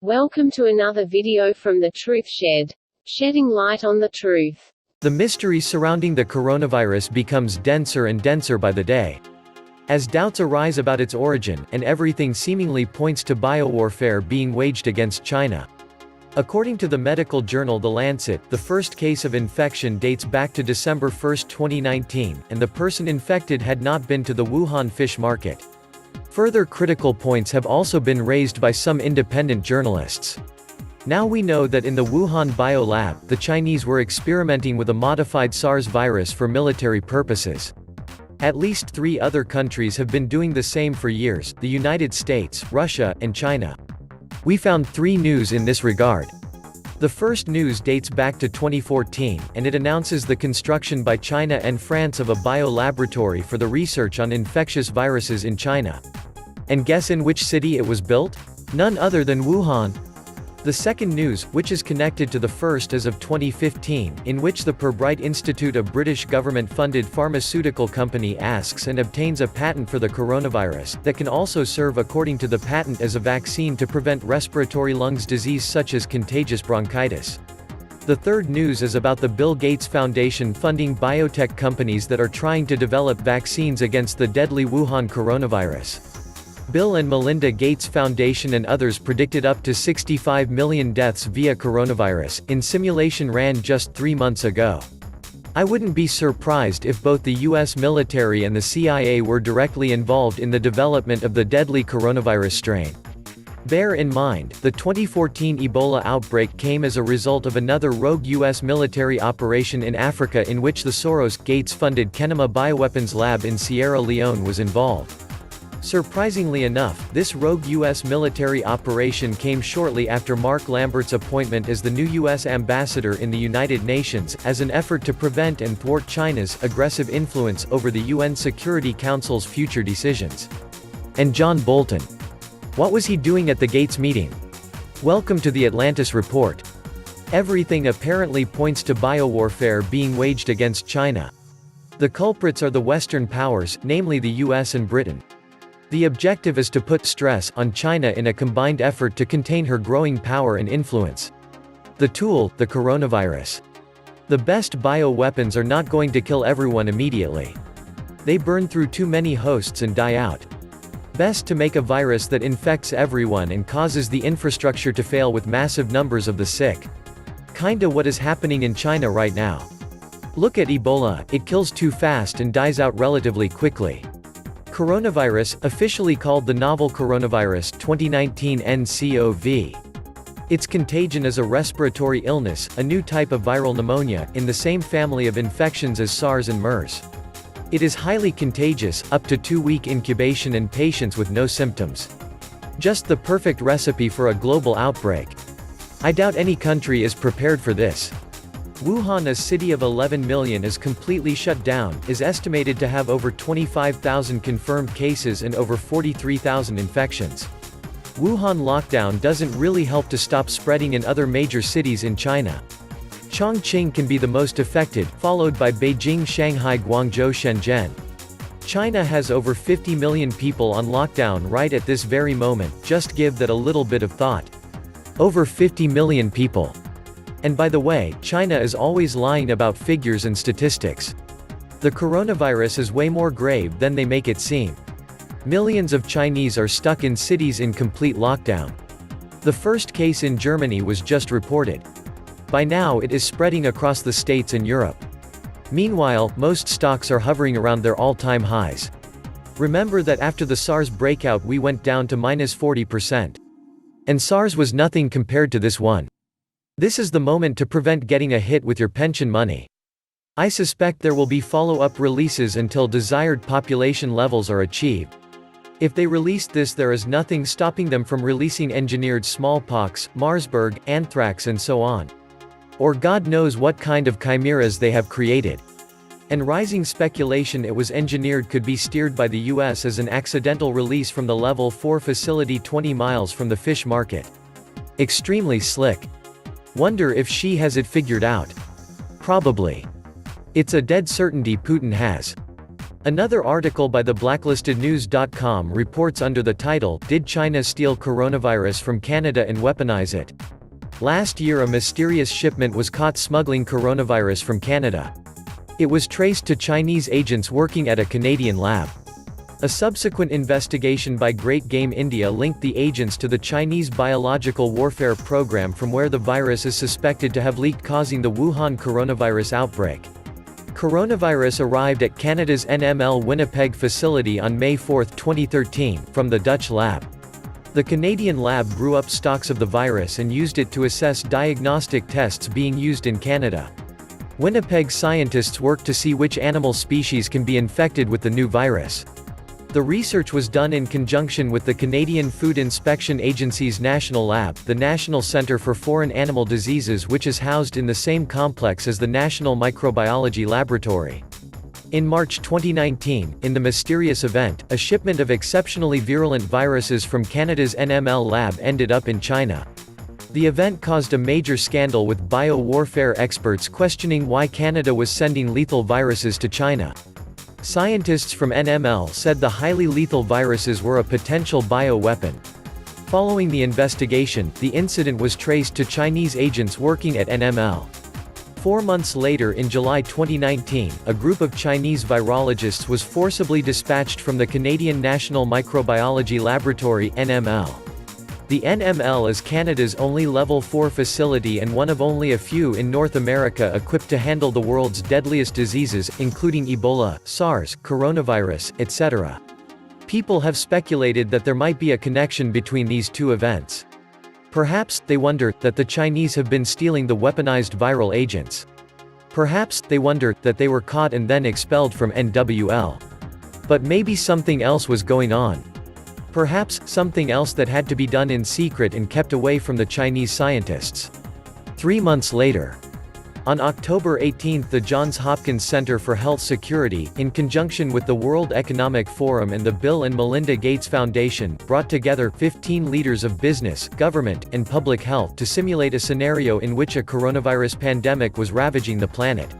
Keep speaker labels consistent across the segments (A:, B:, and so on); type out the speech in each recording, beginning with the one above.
A: Welcome to another video from the Truth Shed. Shedding light on the truth.
B: The mystery surrounding the coronavirus becomes denser and denser by the day. As doubts arise about its origin, and everything seemingly points to biowarfare being waged against China. According to the medical journal The Lancet, the first case of infection dates back to December 1, 2019, and the person infected had not been to the Wuhan fish market. Further critical points have also been raised by some independent journalists. Now we know that in the Wuhan biolab, the Chinese were experimenting with a modified SARS virus for military purposes. At least 3 other countries have been doing the same for years: the United States, Russia, and China. We found 3 news in this regard. The first news dates back to 2014, and it announces the construction by China and France of a biolaboratory for the research on infectious viruses in China. And guess in which city it was built? None other than Wuhan. The second news, which is connected to the first, is of 2015, in which the Pirbright Institute, a British government-funded pharmaceutical company, asks and obtains a patent for the coronavirus, that can also serve according to the patent as a vaccine to prevent respiratory lungs disease such as contagious bronchitis. The third news is about the Bill Gates Foundation funding biotech companies that are trying to develop vaccines against the deadly Wuhan coronavirus. Bill and Melinda Gates Foundation and others predicted up to 65 million deaths via coronavirus, in simulation ran just 3 months ago. I wouldn't be surprised if both the US military and the CIA were directly involved in the development of the deadly coronavirus strain. Bear in mind, the 2014 Ebola outbreak came as a result of another rogue US military operation in Africa in which the Soros-Gates-funded Kenema bioweapons lab in Sierra Leone was involved. Surprisingly enough, this rogue U.S. military operation came shortly after Mark Lambert's appointment as the new U.S. ambassador in the United Nations, as an effort to prevent and thwart China's aggressive influence over the UN Security Council's future decisions. And John Bolton. What was he doing at the Gates meeting? Welcome to the Atlantis Report. Everything apparently points to biowarfare being waged against China. The culprits are the Western powers, namely the US and Britain. The objective is to put stress on China in a combined effort to contain her growing power and influence. The tool, the coronavirus. The best bioweapons are not going to kill everyone immediately. They burn through too many hosts and die out. Best to make a virus that infects everyone and causes the infrastructure to fail with massive numbers of the sick. Kinda what is happening in China right now. Look at Ebola, it kills too fast and dies out relatively quickly. Coronavirus, officially called the novel coronavirus 2019 nCoV. Its contagion is a respiratory illness, a new type of viral pneumonia, in the same family of infections as SARS and MERS. It is highly contagious, up to 2-week incubation and patients with no symptoms. Just the perfect recipe for a global outbreak. I doubt any country is prepared for this. Wuhan, a city of 11 million, is completely shut down, is estimated to have over 25,000 confirmed cases and over 43,000 infections. Wuhan lockdown doesn't really help to stop spreading in other major cities in China. Chongqing can be the most affected, followed by Beijing, Shanghai, Guangzhou, Shenzhen. China has over 50 million people on lockdown right at this very moment, just give that a little bit of thought. Over 50 million people. And by the way, China is always lying about figures and statistics. The coronavirus is way more grave than they make it seem. Millions of Chinese are stuck in cities in complete lockdown. The first case in Germany was just reported. By now it is spreading across the States and Europe. Meanwhile, most stocks are hovering around their all-time highs. Remember that after the SARS breakout we went down to -40%. And SARS was nothing compared to this one. This is the moment to prevent getting a hit with your pension money. I suspect there will be follow-up releases until desired population levels are achieved. If they released this, there is nothing stopping them from releasing engineered smallpox, Marsburg, anthrax and so on. Or God knows what kind of chimeras they have created. And rising speculation it was engineered could be steered by the US as an accidental release from the Level 4 facility 20 miles from the fish market. Extremely slick. Wonder if she has it figured out. Probably. It's a dead certainty Putin has. Another article by the blacklistednews.com reports under the title, "Did China Steal Coronavirus from Canada and Weaponize It?" Last year a mysterious shipment was caught smuggling coronavirus from Canada. It was traced to Chinese agents working at a Canadian lab. A subsequent investigation by Great Game India linked the agents to the Chinese biological warfare program from where the virus is suspected to have leaked, causing the Wuhan coronavirus outbreak. Coronavirus arrived at Canada's NML Winnipeg facility on May 4, 2013, from the Dutch lab. The Canadian lab grew up stocks of the virus and used it to assess diagnostic tests being used in Canada. Winnipeg scientists worked to see which animal species can be infected with the new virus. The research was done in conjunction with the Canadian Food Inspection Agency's National Lab, the National Centre for Foreign Animal Diseases, which is housed in the same complex as the National Microbiology Laboratory. In March 2019, in the mysterious event, a shipment of exceptionally virulent viruses from Canada's NML lab ended up in China. The event caused a major scandal, with bio-warfare experts questioning why Canada was sending lethal viruses to China. Scientists from NML said the highly lethal viruses were a potential bioweapon. Following the investigation, the incident was traced to Chinese agents working at NML. 4 months later, in July 2019, a group of Chinese virologists was forcibly dispatched from the Canadian National Microbiology Laboratory (NML). The NML is Canada's only Level 4 facility and one of only a few in North America equipped to handle the world's deadliest diseases, including Ebola, SARS, coronavirus, etc. People have speculated that there might be a connection between these two events. Perhaps, they wonder, that the Chinese have been stealing the weaponized viral agents. Perhaps, they wonder, that they were caught and then expelled from NWL. But maybe something else was going on. Perhaps, something else that had to be done in secret and kept away from the Chinese scientists. 3 months later. On October 18, the Johns Hopkins Center for Health Security, in conjunction with the World Economic Forum and the Bill and Melinda Gates Foundation, brought together 15 leaders of business, government, and public health to simulate a scenario in which a coronavirus pandemic was ravaging the planet.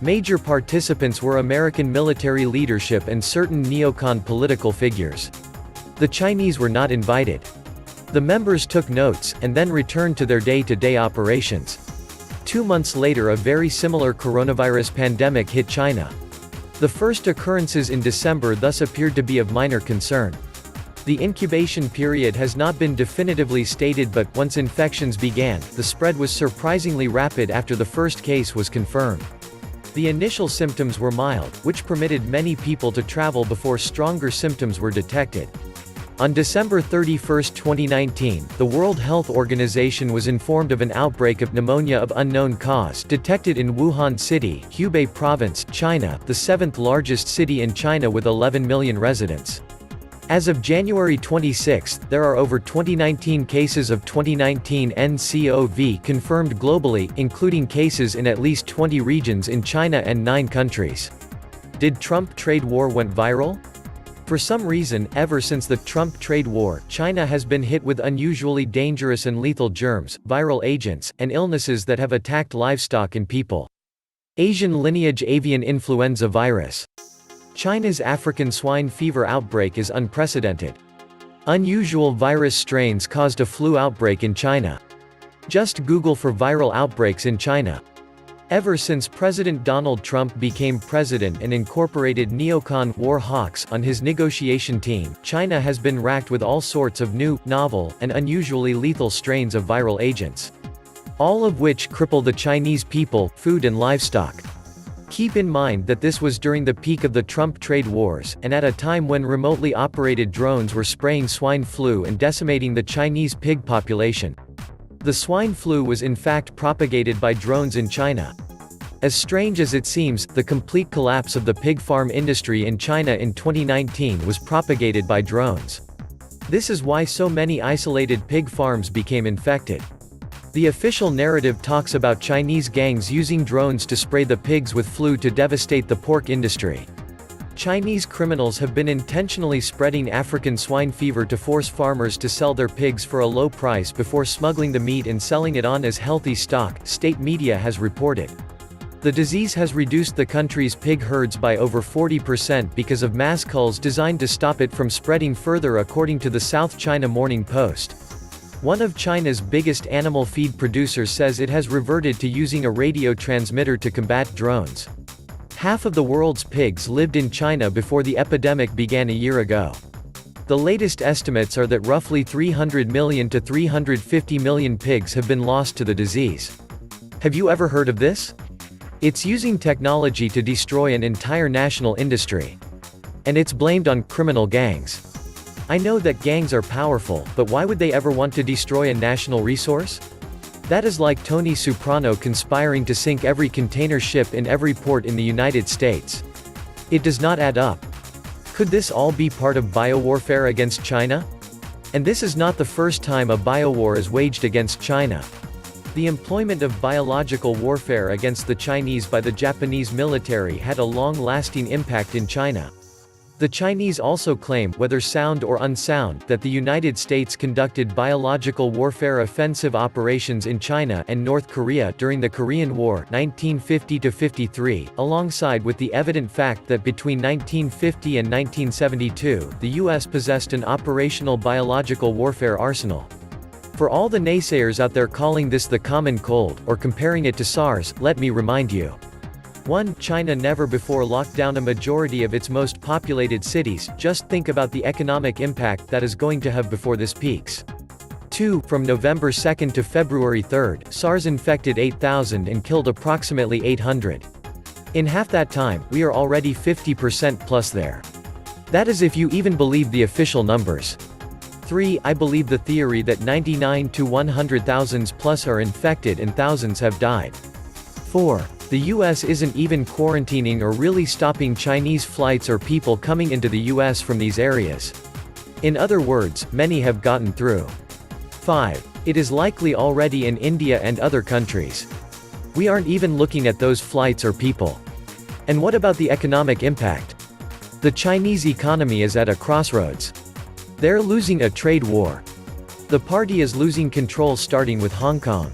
B: Major participants were American military leadership and certain neocon political figures. The Chinese were not invited. The members took notes, and then returned to their day-to-day operations. 2 months later, a very similar coronavirus pandemic hit China. The first occurrences in December thus appeared to be of minor concern. The incubation period has not been definitively stated, but, once infections began, the spread was surprisingly rapid after the first case was confirmed. The initial symptoms were mild, which permitted many people to travel before stronger symptoms were detected. On December 31, 2019, the World Health Organization was informed of an outbreak of pneumonia of unknown cause detected in Wuhan City, Hubei Province, China, the 7th largest city in China with 11 million residents. As of January 26, there are over 2019 cases of 2019 nCoV confirmed globally, including cases in at least 20 regions in China and 9 countries. Did Trump trade war went viral? For some reason, ever since the Trump trade war, China has been hit with unusually dangerous and lethal germs, viral agents, and illnesses that have attacked livestock and people. Asian lineage avian influenza virus. China's African swine fever outbreak is unprecedented. Unusual virus strains caused a flu outbreak in China. Just Google for viral outbreaks in China. Ever since President Donald Trump became president and incorporated neocon war hawks on his negotiation team, China has been racked with all sorts of new, novel, and unusually lethal strains of viral agents. All of which cripple the Chinese people, food and livestock. Keep in mind that this was during the peak of the Trump trade wars, and at a time when remotely operated drones were spraying swine flu and decimating the Chinese pig population. The swine flu was in fact propagated by drones in China. As strange as it seems, the complete collapse of the pig farm industry in China in 2019 was propagated by drones. This is why so many isolated pig farms became infected. The official narrative talks about Chinese gangs using drones to spray the pigs with flu to devastate the pork industry. Chinese criminals have been intentionally spreading African swine fever to force farmers to sell their pigs for a low price before smuggling the meat and selling it on as healthy stock, state media has reported. The disease has reduced the country's pig herds by over 40% because of mass culls designed to stop it from spreading further, according to the South China Morning Post. One of China's biggest animal feed producers says it has reverted to using a radio transmitter to combat drones. Half of the world's pigs lived in China before the epidemic began a year ago. The latest estimates are that roughly 300 million to 350 million pigs have been lost to the disease. Have you ever heard of this? It's using technology to destroy an entire national industry. And it's blamed on criminal gangs. I know that gangs are powerful, but why would they ever want to destroy a national resource? That is like Tony Soprano conspiring to sink every container ship in every port in the United States. It does not add up. Could this all be part of biowarfare against China? And this is not the first time a biowar is waged against China. The employment of biological warfare against the Chinese by the Japanese military had a long-lasting impact in China. The Chinese also claim, whether sound or unsound, that the United States conducted biological warfare offensive operations in China and North Korea during the Korean War 1950–53, alongside with the evident fact that between 1950 and 1972, the U.S. possessed an operational biological warfare arsenal. For all the naysayers out there calling this the common cold, or comparing it to SARS, let me remind you. 1. China never before locked down a majority of its most populated cities, just think about the economic impact that is going to have before this peaks. 2. From November 2 to February 3, SARS infected 8,000 and killed approximately 800. In half that time, we are already 50% plus there. That is if you even believe the official numbers. 3. I believe the theory that 99 to 100,000 plus are infected and thousands have died. 4. The US isn't even quarantining or really stopping Chinese flights or people coming into the US from these areas. In other words, many have gotten through. 5. It is likely already in India and other countries. We aren't even looking at those flights or people. And what about the economic impact? The Chinese economy is at a crossroads. They're losing a trade war. The party is losing control, starting with Hong Kong.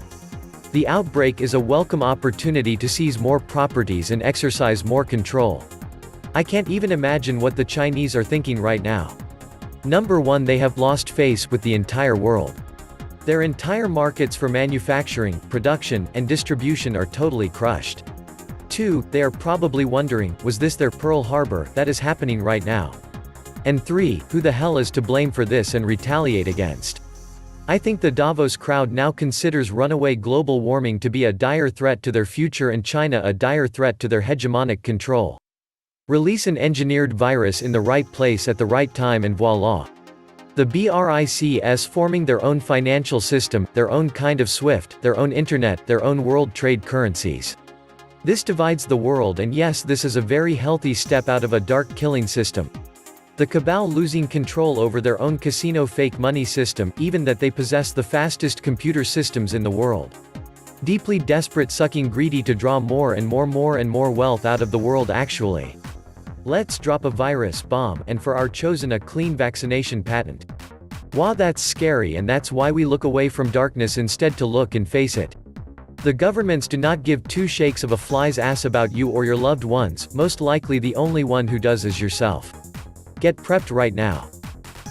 B: The outbreak is a welcome opportunity to seize more properties and exercise more control. I can't even imagine what the Chinese are thinking right now. Number 1, they have lost face with the entire world. Their entire markets for manufacturing, production, and distribution are totally crushed. 2, they are probably wondering, was this their Pearl Harbor? That is happening right now. And 3, who the hell is to blame for this and retaliate against? I think the Davos crowd now considers runaway global warming to be a dire threat to their future and China a dire threat to their hegemonic control. Release an engineered virus in the right place at the right time and voila. The BRICS forming their own financial system, their own kind of SWIFT, their own internet, their own world trade currencies. This divides the world, and yes, this is a very healthy step out of a dark killing system. The cabal losing control over their own casino fake money system, even that they possess the fastest computer systems in the world. Deeply desperate, sucking greedy to draw more and more wealth out of the world actually. Let's drop a virus bomb, and for our chosen a clean vaccination patent. Wow, that's scary, and that's why we look away from darkness instead to look and face it. The governments do not give two shakes of a fly's ass about you or your loved ones, most likely the only one who does is yourself. Get prepped right now.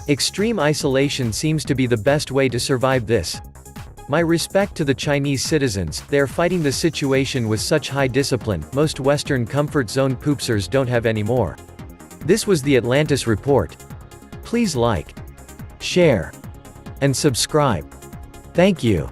B: Extreme isolation seems to be the best way to survive this. My respect to the Chinese citizens, they are fighting the situation with such high discipline, most Western comfort zone poopsers don't have anymore. This was the Atlantis Report. Please like, share, and subscribe. Thank you.